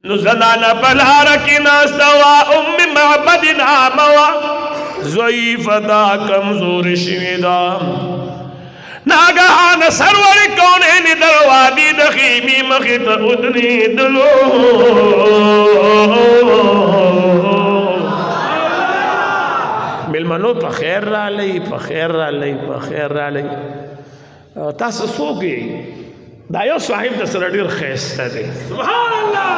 नु ज़नाना बलार की नास्तवा उम्मी महबद नामवा ज़ईफ़दा कमज़ोर शिवेदा नागहान सरवर कौने निदरवादी दखीमी मखित उदनी दलो मिलमनो पखेर रालई पखेर रालई पखेर रालई तास सोगे दायो साहिब दसरडीर खैस्ता दे सुभान अल्लाह।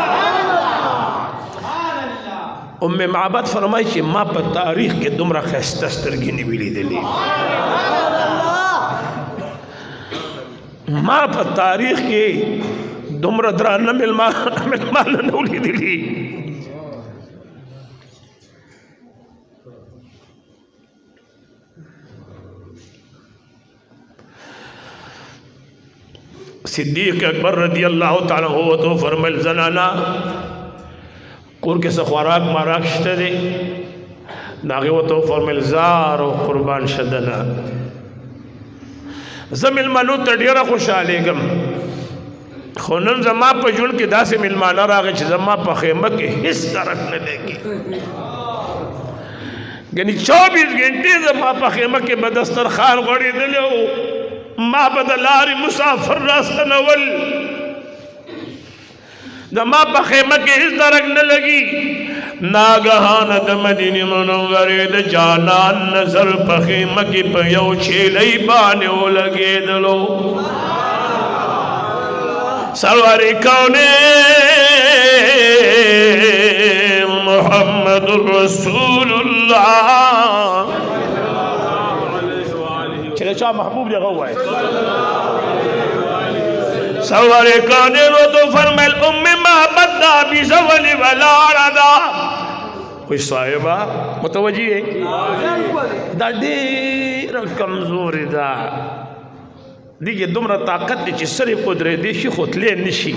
उम्मे माबद फरमाई कि माँ पर तारीख के दुमरा खैस्ता स्तरगी निविली दिली माँ पर तारीख के दुमरा दराना मिलमान नौली दिली सिद्दीक अकबर रदी अल्लाह ताला हो तो फरमाइल ज़नाना कुर के सख्वाराक माराक शते दे नागे वो तो फरमाइल जार और कुर्बान शदना ज़मिल मनु तड़ियरा खुशालेगम खुनन जमा पर जुड़ के दासे मिलमाना रागे जमा पर खेमा के हिस्सा रखने देगी यानी 24 घंटे जमा पर खेमा के बदस्तर खान गड़ी दिलो माँ बदलारी मुसाफिर रास्ता नवल जमा पखेमा के इस दरक न लगी नागहान दमदीनी मनोवरे द जानान नजर पखेमा की पयो छेलई बाने ओ लगे दलो सरवारी कौने मुहम्मदुर रसूलुल्लाह चले शाह महबूब जगह हुआ है सवारे काने रो तो फरमाइल उम्मे महबदा बिज़वली वलारदा कोई साहिबा मुतवजी है दादी कमजोर दा दीजिए दुमरा ताकत दी सर कुदरे देशी खुतले निशी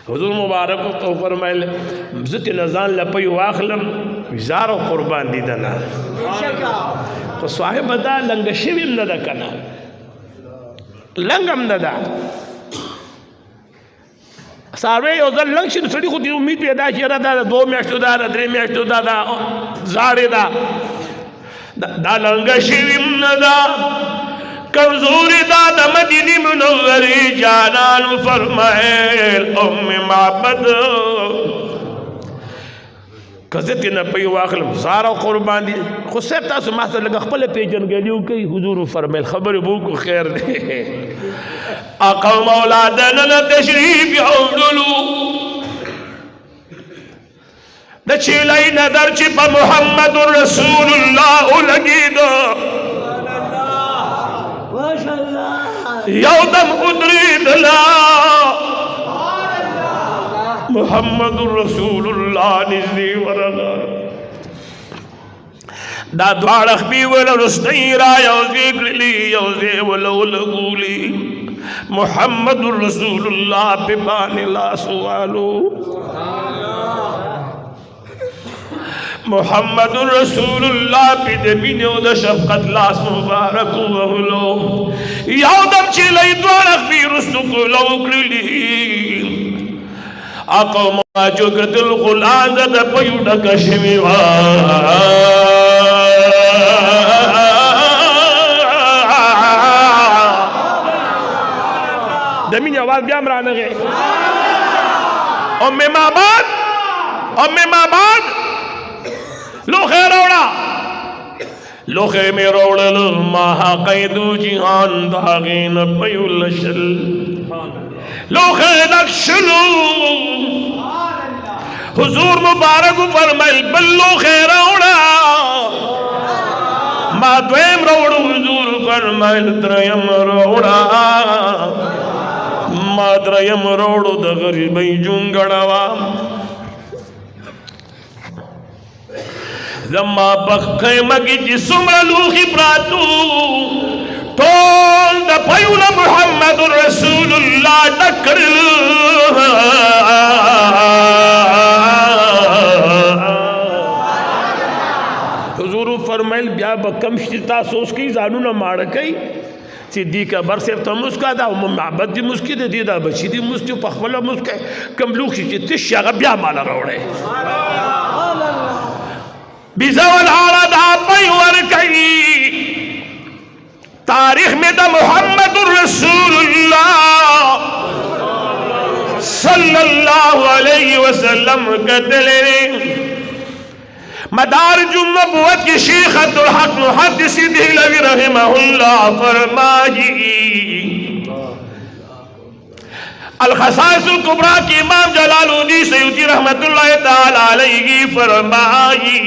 हुजूर मुबारक तो फरमाइल ज़त नज़ान लपई वाखलम ज़ारो कुर्बान दी दना तो साहिब दा लंग शिविम नदा कना लंगम नदा सारे उधर लंग शिन सड़ी खुद उम्मीद पैदा किया दा 2 मिनट दा 3 मिनट दा ज़ारे दा दा लंग शिविम नदा कमजोरी दादा मदीनी मुनव्वरी जानान फरमाए उम्मे माबद कज़त न पई वाखलम सारा कुर्बान दी खुद से तासु मास लगा खपल पेजन गलियो के हुजूर फरमाए खबर बू को खैर दे आका मौला दन तशरीफ यौदलू दचिलाई नदर ची पर मुहम्मदुर रसूलुल्लाह लगी दो यौदम उदरी दला मुहम्मदुर रसूलुल्लाह निज़ी वरगा दा द्वारख भी वल रुस्तैरा यौज़े गली यौज़े वल लगूली मुहम्मदुर रसूलुल्लाह पे पाने ला सवालो मुहम्मदुर रसूलुल्लाह पे देबिने उद शफ़क़त लास मुबारक वहलो यौदम चिलई द्वारख भी रुस्तु लौकली आका माजो गदल गुलाम द पयुड कशमिवा दमीन आवाज ब्याम राने गए उम्मे माबाद लो खैर रोड़ा लोखे में रोड़ल महा कैदू जिहान दागीन पयुल शल लोखे नक्शलू हुजूर मुबारक फरमाइल बल्लो खैर रोड़ा मा द्वेम रोड़ू हुजूर फरमाइल द्रयम रोड़ा मा द्रयम रोड़ू द गरीबई जुंगड़वा जम्मा बखे मगी जिसुमलू खिब्रातू तोल द पयुला मुहम्मदुर रसूलुल्लाह दकर हुजूर फरमाइल ब्या बकम शिता सोच की जानू न मार कई सिद्दीक़ अकबर से तो मुस्का दा मोहब्बत दी मुस्की दे दा बची दी मुस्की पखवला मुस्के कम लोग चित्त शागा ब्या माला रोड़े बिज़ावल आला दा पैवर कई तारीख में दा मुहम्मदुर रसूलुल्लाह सल्लल्लाहु अलैहि वसल्लम कतले मदारिज नबुव्वत की शेखुल हक मुहद्दिस देहलवी रहमहुल्लाह फरमाई अल खसाइसुल कुबरा के इमाम जलालुद्दीन सयूती रहमतुल्लाह तआला अलैहि फरमाई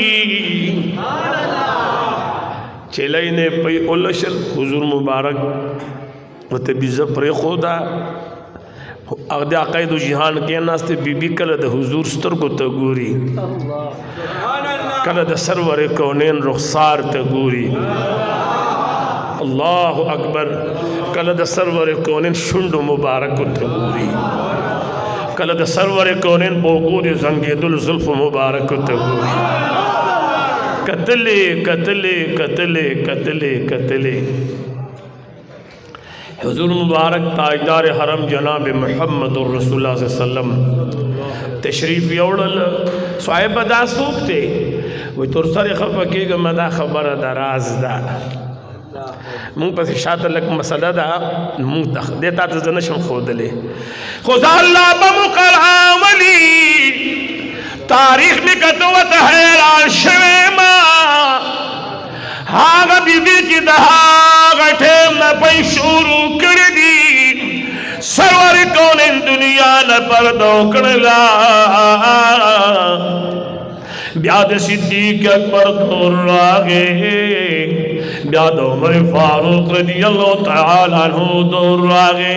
चले ने पई उलशल हुजूर मुबारक वते बिज़ पर खुदा अगदे अकायद जिहान के नास्ते बीबी कल द हुजूर स्तरगो त गोरी कल द सरवर कौनैन रुखसार त गोरी अल्लाह अकबर कल द सरवर कौनैन शुंड मुबारक त गोरी कल द सरवर कौनैन बोगूद जंगेदुल जुल्फ मुबारक त गोरी कतले कतले कतले कतले कतले हुजूर मुबारक ताजदार हरम जनाब मुहम्मदुर रसूलुल्लाह सल्लल्लाहु अलैहि वसल्लम तशरीफ योड़ल साहिब दा सूखते वो तोर सर खफकेगा मदा खबर दराज दा मुँह पर शात लक मसला दा मुँह देता तो जनशम खोदले खुदा अल्लाह बमुकरामली तारीख में कतवत हैरान शवेमा हाँ बीबी की दहा ठेम न पई शुरू कर दी सरवर कौन दुनिया न पर दौकड़ला ब्याद सिद्दीक़ अकबर दौर आगे ब्याद उमर फारूक रज़ियल्लाहु तआला अन्हु दौर आगे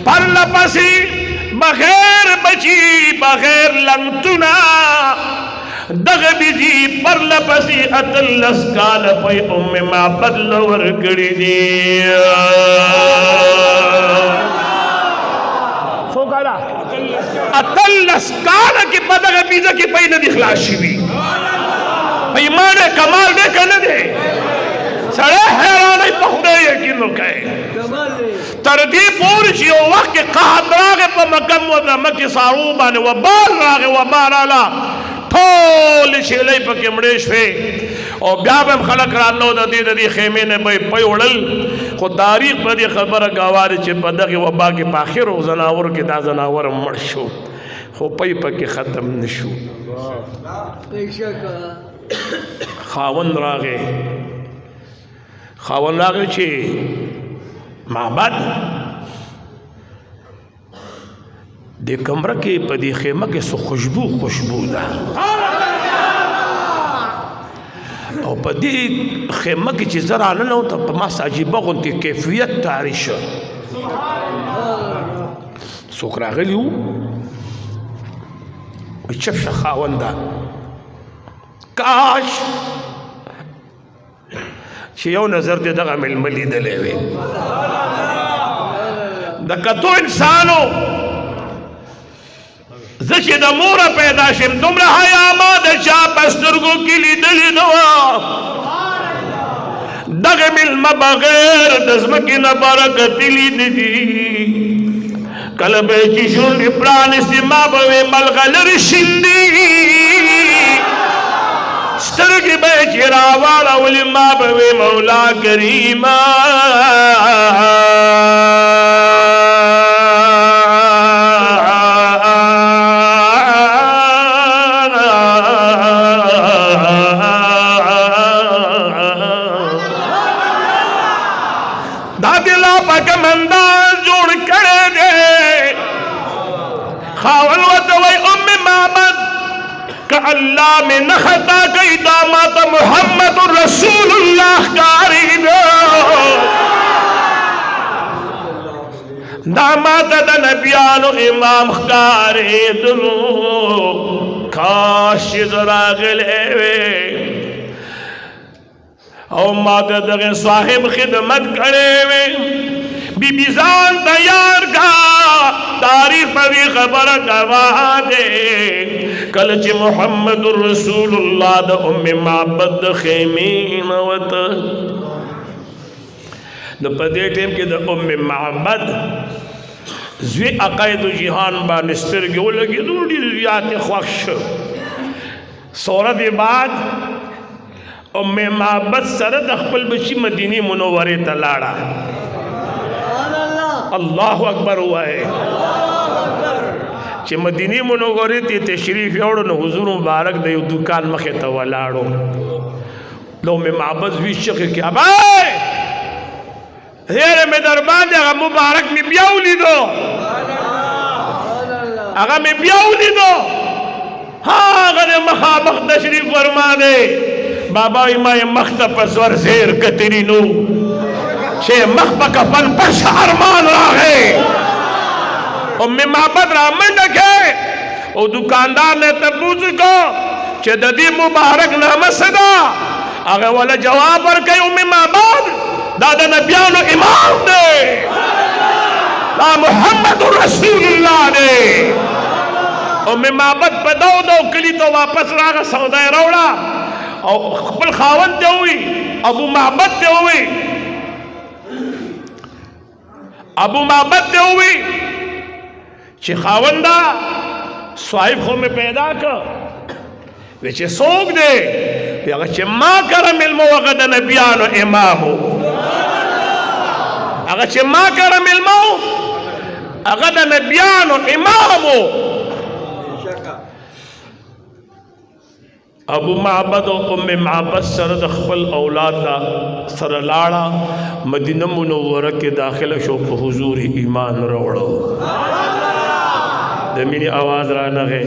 पर लपसी बगैर बची बगैर लंगतुना दग बिजी पर लपसी अतलस काल पे उम्मे मां बदलवर कड़ी दी सो गाला अतलस काल की बदग बीजा की पे न दिखलाशी भी ईमान कमाल दे कर न दे सड़े हैरान ही पहुंचे यकीन कहे तरदी पूरी जियो वक्त के कहतरागे पर मकम व मक्के सारूबा ने व बाल रागे व माराला ठोल शेले पर केमड़ेश पे और ब्याबम खलक रानो ददी ददी खेमे ने भाई पे उड़ल को तारीख पर ये खबर गवार चे पदक व बाकी पाखिर हो जनावर के दा जनावर मरशो हो पई पर के खत्म नशो खावन रागे चे माबाद दे कमरा के पदी खेमा के सो खुशबू दा और पदी खेमा की चीज़ जरा न लो तो पमास अजीबा उनकी कैफियत तारीश सुकरा गलियो चप शखावंदा काश यो नजर दे दगा मिलमली दले वे दकतो इंसानो जशे द मोरा पैदा शिम तुमरा हया माद चा पस्तुर्गो की ली दली नवा दग मिल बगैर दस्म की न बरकत ली दी कलबे चिशुल इब्रान सिमा बवे मलगल रिशिंदी स्टरगी बेचरा वाला उलिमा बवे मौला करीमा दादिला पकमंदा जोड़ कर दे खावल वतवई उम्मे मामद का अल्लाह में नखता कई दामात मुहम्मदुर रसूलुल्लाह कारी दामात द नबियानो इमाम कारी दुनु काश जरा गले वे और माता दगे साहिब खिदमत करे वे बीबी जान तैयार का तारीफ भी खबर गवा दे कल च मुहम्मदुर रसूलुल्लाह द उम्मे माबद खेमीन वत د پدې ټیم کې د ام معبد زوی عقاید جهان باندې سترګې ولګې ډېرې زیات خوښ سوره دی بعد ام معبد سره د خپل بچی مدینه منوره ته لاړه الله اکبر وایي چې مدینه منوره ته تشریف یوړو نو حضور مبارک د یو دکان مخې ته ولاړو نو ام معبد وی شخه کې ابای هره مې در باندې هغه مبارک مې بیا ولیدو هغه مې بیا ولیدو هغه مخامخ تشریف فرما دے بابا ما مختف زور زیر کتری نو چه مخبا کفن پش ارمان راغے ام معبد را منڈکے او دکاندار نے تبوز کو چه ددی مبارک نام صدا آگے والا جواب ورکے ام معبد دادا نبیانو امام دے لا محمد رسول اللہ دے ام معبد په دو کلی ته واپس راغه سودا راوړه او خپل خاوند ته وی ابو معبد ته وی چې خاوندا صاحب خو مې پیدا کړ و چې څوک دی هغه چې ما کرم الموغه د نبیانو امامو هغه چې ما کرم المو هغه د نبیانو امامو ابو معبد و ام معبد سره د خپل اولاد سره لاړه مدینه منوره کې داخله شو په حضور ایمان راوړو د مینې आवाज را نغې